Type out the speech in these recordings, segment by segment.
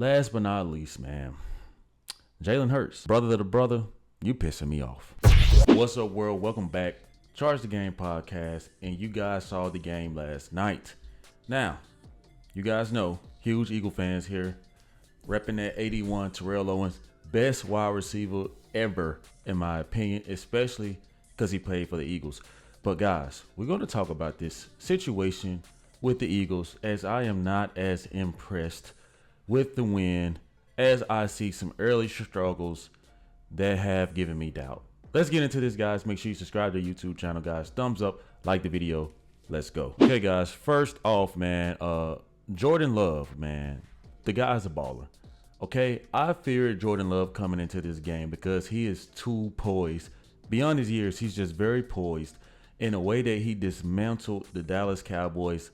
last but not least, man, Jaylen Herz, brother to the brother, you pissing me off. What's up, world? Welcome back. Charge the Game podcast, and you guys saw the game last night. Now, you guys know, huge Eagle fans here, repping that 81 Terrell Owens, best wide receiver ever, in my opinion, especially because he played for the Eagles. But guys, we're going to talk about this situation with the Eagles, as I am not as impressed with the win as I see some early struggles that have given me doubt. Let's get into this, guys. Make sure you subscribe to the YouTube channel, guys. Thumbs up, like the video. Let's go. Okay, guys. First off, man, Jordan Love, man, the guy's a baller. Okay, I feared Jordan Love coming into this game because he is too poised. Beyond his years, he's just very poised in a way that he dismantled the Dallas Cowboys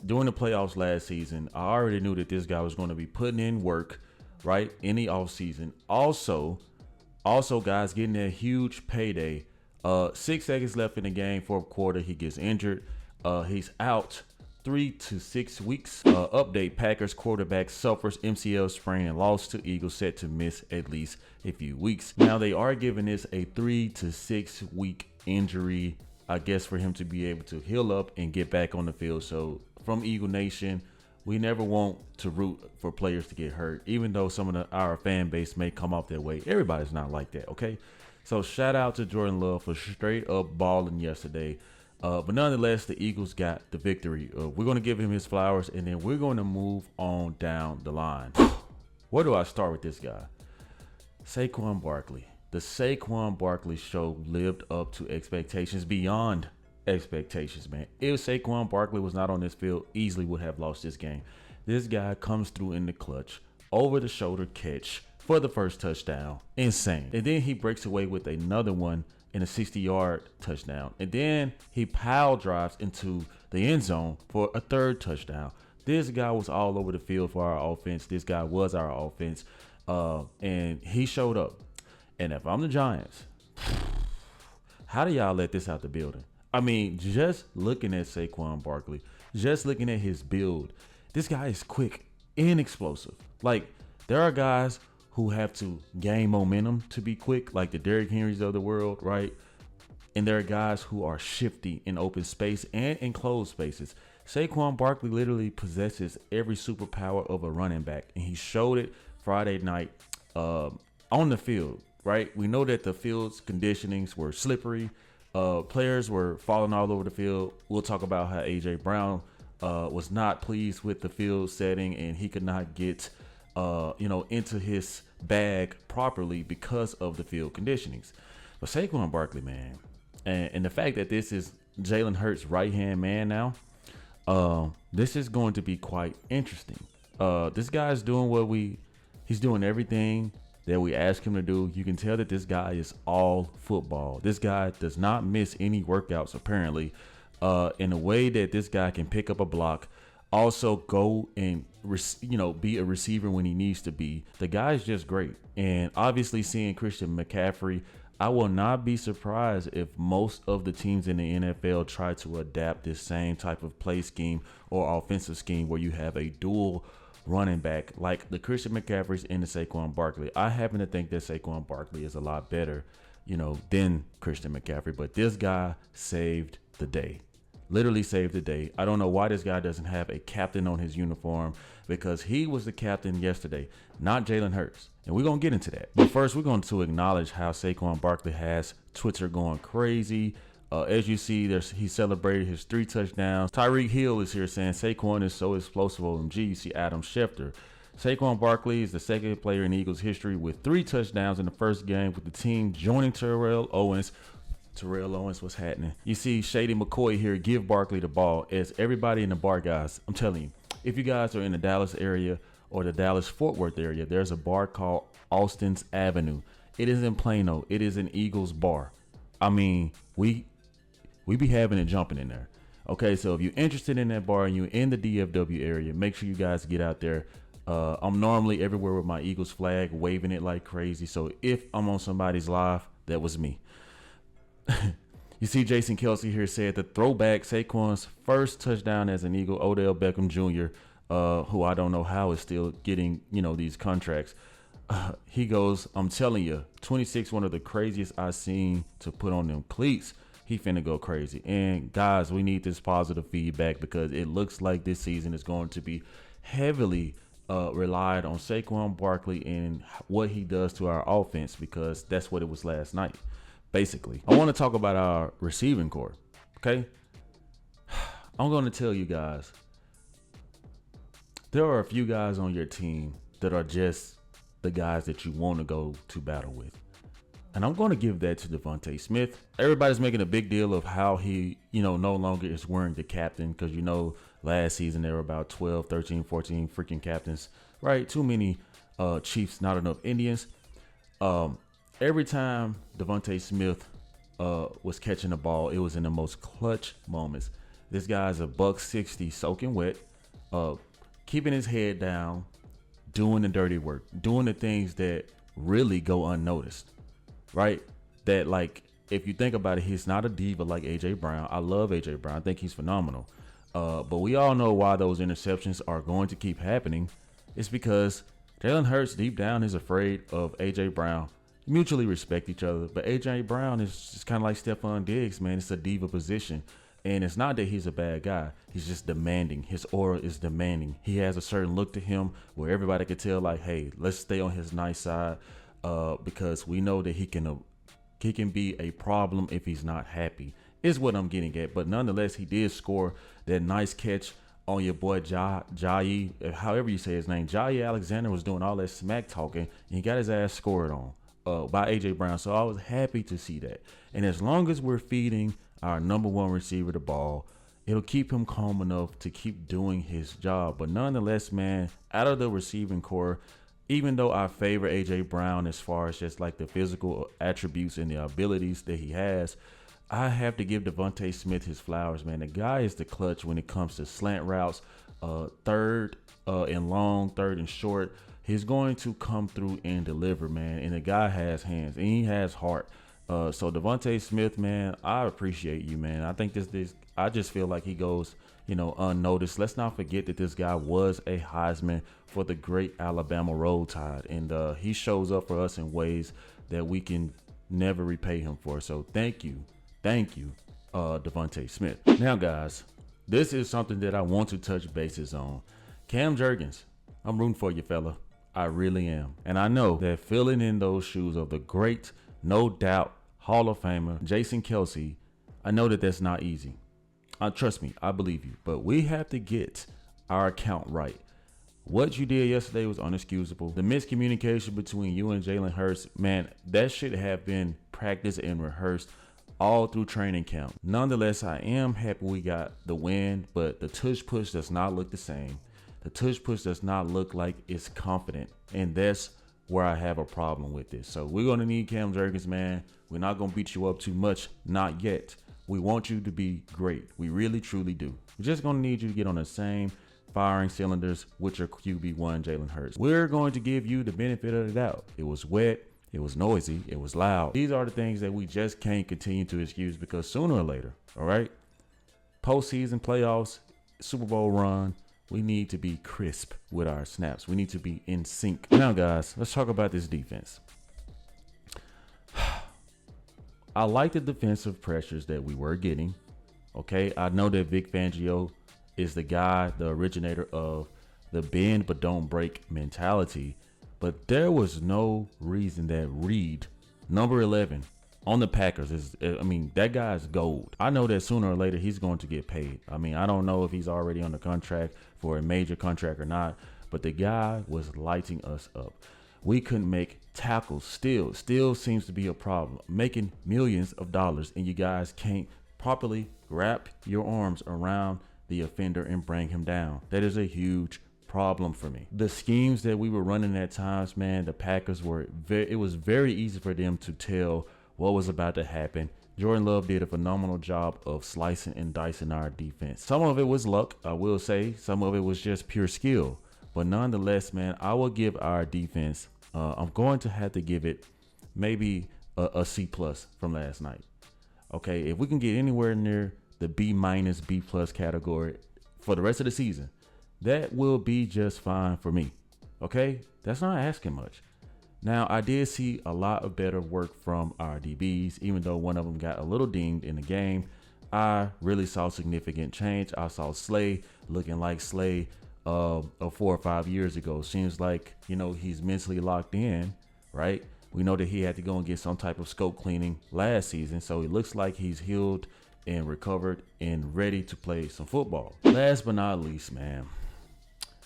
during the playoffs last season. I already knew that this guy was going to be putting in work, right, in the offseason. Also, guys, getting that huge payday. 6 seconds left in the game, fourth quarter, he gets injured. He's out 3 to 6 weeks. Update: Packers quarterback suffers MCL sprain and lost to Eagles, set to miss at least a few weeks. Now, they are giving this a 3 to 6 week injury, I guess, for him to be able to heal up and get back on the field. So from Eagle Nation, we never want to root for players to get hurt, even though some of our fan base may come off that way. Everybody's not like that, okay? So shout out to Jordan Love for straight up balling yesterday. But nonetheless, the Eagles got the victory. We're going to give him his flowers, and then we're going to move on down the line. Where do I start with this guy? Saquan Barkley. The Saquon Barkley show lived up to expectations, beyond expectations, man. If Saquon Barkley was not on this field, easily would have lost this game. This guy comes through in the clutch, over the shoulder catch for the first touchdown. Insane. And then he breaks away with another one in a 60-yard touchdown. And then he pile drives into the end zone for a third touchdown. This guy was all over the field for our offense. This guy was our offense. And he showed up. And if I'm the Giants, how do y'all let this out the building? I mean, just looking at Saquon Barkley, just looking at his build, this guy is quick and explosive. Like, there are guys who have to gain momentum to be quick, like the Derrick Henrys of the world, right? And there are guys who are shifty in open space and in closed spaces. Saquon Barkley literally possesses every superpower of a running back, and he showed it Friday night on the field, right? We know that the field's conditionings were slippery. Players were falling all over the field. We'll talk about how A.J. Brown was not pleased with the field setting, and he could not get into his bag properly because of the field conditionings. But Saquon Barkley, man, and the fact that this is Jaylen Herz' right-hand man now, this is going to be quite interesting. This guy's doing he's doing everything that we ask him to do. You can tell that this guy is all football. This guy does not miss any workouts, apparently, in a way that this guy can pick up a block, also go and be a receiver when he needs to be. The guy's just great. And obviously, seeing Christian McCaffrey, I will not be surprised if most of the teams in the NFL try to adapt this same type of play scheme or offensive scheme where you have a dual running back like the Christian McCaffreys and the Saquon Barkley. I happen to think that Saquon Barkley is a lot better, than Christian McCaffrey, but this guy saved the day. Literally saved the day. I don't know why this guy doesn't have a captain on his uniform, because he was the captain yesterday, not Jalen Hurts. And we're going to get into that. But first, we're going to acknowledge how Saquon Barkley has Twitter going crazy. As you see, he celebrated his 3 touchdowns. Tyreek Hill is here saying Saquon is so explosive. OMG. You see Adam Schefter. Saquon Barkley is the second player in Eagles history with 3 touchdowns in the first game, with the team joining Terrell Owens. What's happening? You see Shady McCoy here, give Barkley the ball. As everybody in the bar, guys, I'm telling you, if you guys are in the Dallas area or the Dallas-Fort Worth area, there's a bar called Austin's Avenue. It is in Plano. It is an Eagles bar. I mean, we be having it jumping in there. Okay, so if you're interested in that bar and you're in the DFW area, make sure you guys get out there. I'm normally everywhere with my Eagles flag, waving it like crazy. So if I'm on somebody's live, that was me. You see Jason Kelsey here said the throwback, Saquon's first touchdown as an Eagle, Odell Beckham Jr. who I don't know how is still getting, these contracts. He goes, I'm telling you, 26, one of the craziest I've seen to put on them cleats. He finna go crazy. And guys, we need this positive feedback because it looks like this season is going to be heavily relied on Saquan Barkley and what he does to our offense, because that's what it was last night. Basically, I want to talk about our receiving core. Okay, I'm going to tell you guys, there are a few guys on your team that are just the guys that you want to go to battle with. And I'm going to give that to Devonte Smith. Everybody's making a big deal of how he, no longer is wearing the captain, because, last season there were about 12, 13, 14 freaking captains, right? Too many Chiefs, not enough Indians. Every time Devonte Smith was catching the ball, it was in the most clutch moments. This guy's a $160 soaking wet, keeping his head down, doing the dirty work, doing the things that really go unnoticed, right? That, like, if you think about it, he's not a diva like AJ Brown. I love AJ Brown. I think he's phenomenal. But we all know why those interceptions are going to keep happening. It's because Jaylen Herz deep down is afraid of AJ Brown. Mutually respect each other, but AJ Brown is just kind of like Stephon Diggs, man. It's a diva position. And it's not that he's a bad guy. He's just demanding. His aura is demanding. He has a certain look to him where everybody could tell, like, hey, let's stay on his nice side, because we know that he can be a problem if he's not happy, is what I'm getting at. But nonetheless, he did score that nice catch on your boy Jai, however you say his name. Jai Alexander was doing all that smack talking, and he got his ass scored on by AJ Brown. So I was happy to see that. And as long as we're feeding our number one receiver the ball, it'll keep him calm enough to keep doing his job. But nonetheless, man, out of the receiving core, even though I favor AJ Brown as far as just like the physical attributes and the abilities that he has, I have to give Devonte Smith his flowers, man. The guy is the clutch when it comes to slant routes, third and long, third and short. He's going to come through and deliver, man. And the guy has hands and he has heart. So Devonte Smith, man, I appreciate you, man. I think I just feel like he goes, unnoticed. Let's not forget that this guy was a Heisman for the great Alabama Roll Tide. And he shows up for us in ways that we can never repay him for. So thank you, Devonte Smith. Now, guys, this is something that I want to touch bases on. Cam Jurgens, I'm rooting for you, fella. I really am. And I know that filling in those shoes of the great, no doubt, Hall of Famer Jason Kelce, I know that that's not easy. Trust me, I believe you. But we have to get our account right. What you did yesterday was unexcusable. The miscommunication between you and Jaylen Herz, man, that should have been practiced and rehearsed all through training camp. Nonetheless, I am happy we got the win, but the tush push does not look the same. The tush push does not look like it's confident, and that's where I have a problem with this. So we're going to need Cam Jurgens, man. We're not going to beat you up too much, not yet. We want you to be great. We really, truly do. We're just going to need you to get on the same firing cylinders with your QB1, Jaylen Herz. We're going to give you the benefit of the doubt. It was wet. It was noisy. It was loud. These are the things that we just can't continue to excuse, because sooner or later, all right, postseason, playoffs, Super Bowl run, we need to be crisp with our snaps. We need to be in sync. Now, guys, let's talk about this defense. I like the defensive pressures that we were getting. Okay, I know that Vic Fangio is the guy, the originator of the bend but don't break mentality. But there was no reason that Reed, number 11, on the Packers that guy is gold. I know that sooner or later he's going to get paid. I don't know if he's already on the contract for a major contract or not, but the guy was lighting us up. We couldn't make tackles. Still seems to be a problem. Making millions of dollars, and you guys can't properly wrap your arms around the offender and bring him down. That is a huge problem for me. The schemes that we were running at times, man, the Packers it was very easy for them to tell what was about to happen. Jordan Love did a phenomenal job of slicing and dicing our defense. Some of it was luck, I will say. Some of it was just pure skill. But nonetheless, man, I will give our defense, I'm going to have to give it maybe a C+ from last night. Okay, if we can get anywhere near the B-, B+ category for the rest of the season, that will be just fine for me. Okay? That's not asking much. Now, I did see a lot of better work from our DBs, even though one of them got a little dinged in the game. I really saw significant change. I saw Slay looking like Slay of 4 or 5 years ago. Seems like, he's mentally locked in, right? We know that he had to go and get some type of scope cleaning last season, so it looks like he's healed and recovered and ready to play some football. Last but not least, man,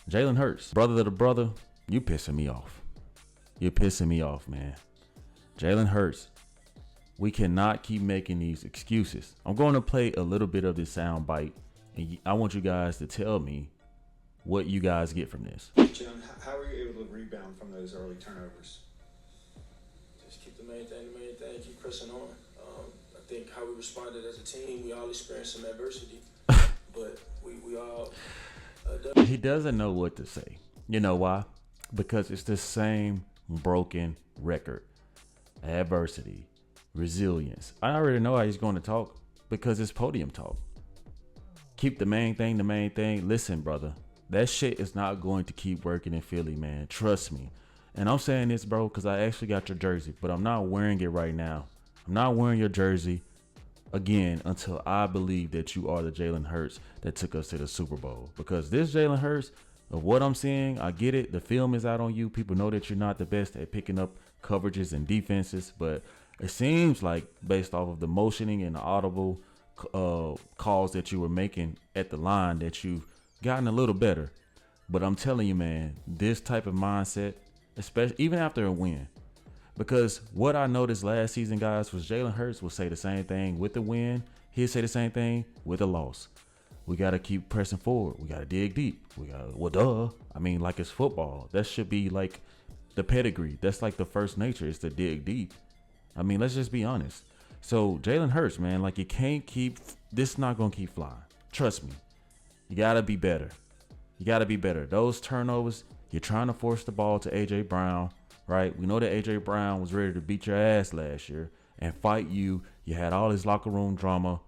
Jaylen Herz, brother to the brother, you pissing me off. You're pissing me off, man. Jaylen Herz, we cannot keep making these excuses. I'm going to play a little bit of this sound bite, and I want you guys to tell me what you guys get from this. Jalen, how were you able to rebound from those early turnovers? Just keep the main thing, keep pressing on. I think how we responded as a team, we all experienced some adversity, but we all... He doesn't know what to say. You know why? Because it's the same broken record. Adversity, resilience. I already know how he's going to talk because it's podium talk. Keep the main thing the main thing. Listen, brother, that shit is not going to keep working in Philly, man. Trust me. And I'm saying this, bro, because I actually got your jersey, but I'm not wearing it right now. I'm not wearing your jersey again until I believe that you are the Jaylen Herz that took us to the Super Bowl. Because this Jaylen Herz, of what I'm seeing, I get it. The film is out on you. People know that you're not the best at picking up coverages and defenses, but it seems like based off of the motioning and the audible calls that you were making at the line that you've gotten a little better. But I'm telling you, man, this type of mindset, especially even after a win, because what I noticed last season, guys, was Jaylen Herz will say the same thing with the win. He'll say the same thing with a loss. We got to keep pressing forward. We got to dig deep. I mean, like it's football. That should be like the pedigree. That's like the first nature is to dig deep. I mean, let's just be honest. So Jaylen Herz, man, like you can't keep, this not going to keep flying. Trust me. You got to be better. You got to be better. Those turnovers, you're trying to force the ball to A.J. Brown, right? We know that A.J. Brown was ready to beat your ass last year and fight you. You had all this locker room drama,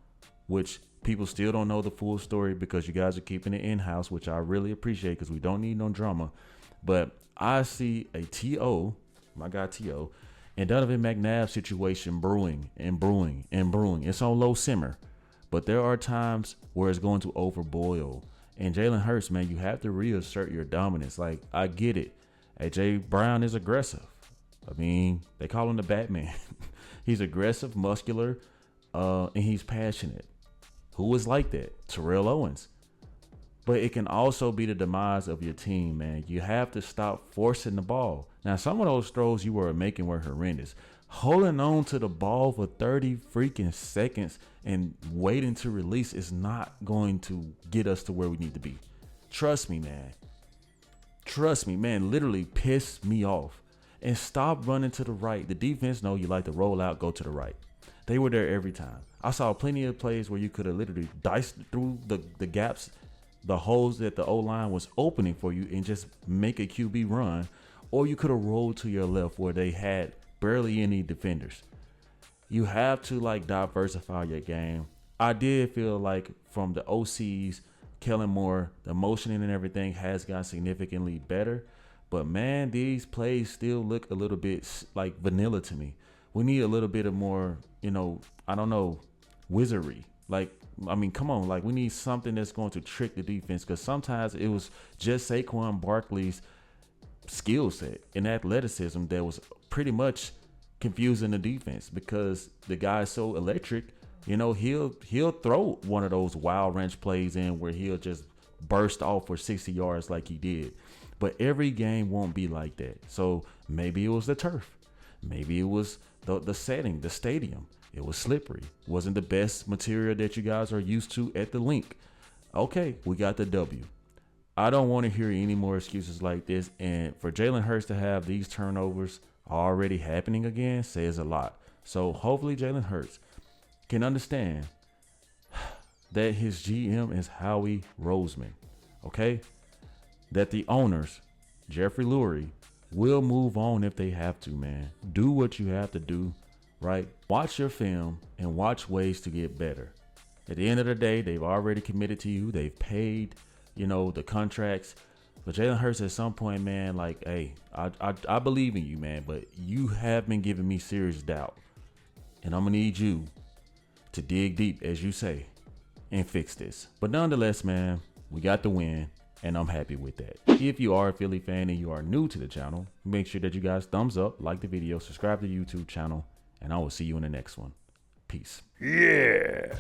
which people still don't know the full story because you guys are keeping it in-house, which I really appreciate because we don't need no drama. But I see a T.O., my guy T.O., and Donovan McNabb situation brewing. It's on low simmer, but there are times where it's going to overboil. And Jaylen Herz, man, you have to reassert your dominance. Like, I get it. AJ Brown is aggressive. I mean, they call him the Batman. He's aggressive, muscular, and he's passionate. Who is like that? Terrell Owens. But it can also be the demise of your team, man. You have to stop forcing the ball. Now, some of those throws you were making were horrendous. Holding on to the ball for 30 freaking seconds and waiting to release is not going to get us to where we need to be. Trust me, man. Trust me, man. Literally piss me off. And stop running to the right. The defense know you like to roll out, go to the right. They were there every time. I saw plenty of plays where you could have literally diced through the gaps, the holes that the O-line was opening for you and just make a QB run. Or you could have rolled to your left where they had barely any defenders. You have to like diversify your game. I did feel like from the OCs, Kellen Moore, the motioning and everything has gotten significantly better. But man, these plays still look a little bit like vanilla to me. We need a little bit of more, I don't know, wizardry. Like, I mean, come on, like we need something that's going to trick the defense because sometimes it was just Saquan Barkley's skill set and athleticism that was pretty much confusing the defense because the guy's so electric. He'll throw one of those wild wrench plays in where he'll just burst off for 60 yards like he did. But every game won't be like that. So maybe it was the turf. Maybe it was the setting, the stadium. It was slippery. Wasn't the best material that you guys are used to at the link. Okay, we got the W. I don't want to hear any more excuses like this. And for Jaylen Herz to have these turnovers already happening again says a lot. So hopefully Jaylen Herz can understand that his GM is Howie Roseman. Okay? That the owners, Jeffrey Lurie, will move on if they have to, man. Do what you have to do, right? Watch your film and watch ways to get better. At the end of the day, they've already committed to you. They've paid you know, the contracts. But Jaylen Herz at some point, man, like, hey, I believe in you, man, but you have been giving me serious doubt. And I'm going to need you to dig deep, as you say, and fix this. But nonetheless, man, we got the win, and I'm happy with that. If you are a Philly fan and you are new to the channel, make sure that you guys thumbs up, like the video, subscribe to the YouTube channel, and I will see you in the next one. Peace. Yeah.